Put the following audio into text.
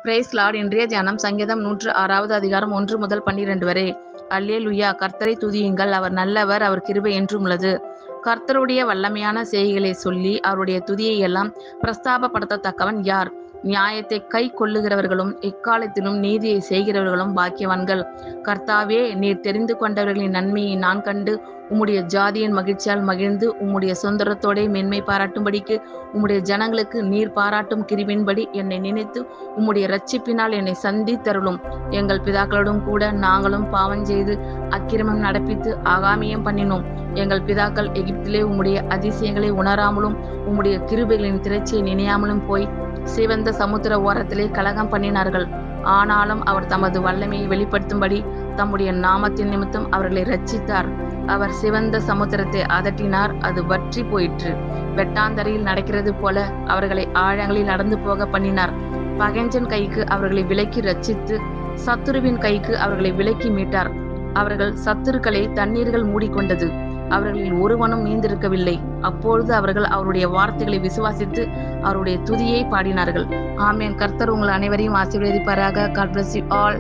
Price Lord. இன்றைய தியானம் சங்கீதம் 106 அதிகாரம் 1 முதல் 12 வரை. அல்லேலூயா. கர்த்தரை துதியுங்கள், அவர் நல்லவர், அவர் கிருபை என்றும் உள்ளது. கர்த்தருடைய வல்லமையான செய்கைகளை சொல்லி அவருடைய துதியை எல்லாம் பிரஸ்தாபப்படுத்தத்தக்கவன் யார்? நியாயத்தை கை கொள்ளுகிறவர்களும் எக்காலத்திலும் நீதியை செய்கிறவர்களும் பாக்கியவான்கள். கர்த்தாவே, நீர் தெரிந்து கொண்டவர்களின் நன்மையை நான் கண்டு உம்முடைய ஜாதியின் மகிழ்ச்சியால் மகிழ்ந்து உம்முடைய சுதந்திரத்தோட மேன்மை பாராட்டும்படிக்கு உம்முடைய ஜனங்களுக்கு நீர் பாராட்டும் கிருபையின்படி என்னை நினைத்து உம்முடைய இரட்சிப்பினால் என்னை சந்தித்தருளும். எங்கள் பிதாக்களோடும் கூட நாங்களும் பாவம் செய்து அக்கிரமம் நடப்பித்து ஆகாமியம் பண்ணினோம். எங்கள் பிதாக்கள் எகிப்திலே உம்முடைய அதிசயங்களை உணராமலும் உம்முடைய கிருபைகளின் திரட்சியை நினையாமலும் போய் சிவந்த சமுத்திர ஓரத்திலே கலகம் பண்ணினார்கள். ஆனாலும் அவர் தமது வல்லமையை வெளிப்படுத்தும்படி தம்முடைய நாமத்தின் நிமித்தம் அவர்களை இரட்சித்தார். அவர் சிவந்த சமுத்திரத்தை அதட்டினார், அது வற்றி போயிற்று. வெட்டாந்தரையில் நடக்கிறது போல அவர்களை ஆழங்களில் நடந்து போக பண்ணினார். பகைஞ்சன் கைக்கு அவர்களை விலக்கி ரட்சித்து சத்துருவின் கைக்கு அவர்களை விலக்கி மீட்டார். அவர்கள் சத்துருக்களை தண்ணீர்கள் மூடிக்கொண்டது, அவர்களில் ஒருவனும் மீந்திருக்கவில்லை. அப்பொழுது அவர்கள் அவருடைய வார்த்தைகளை விசுவாசித்து அவருடைய துதியை பாடினார்கள். ஆமென். கர்த்தர் உங்கள் அனைவரையும் ஆசீர்வதிப்பாராக. God bless you all.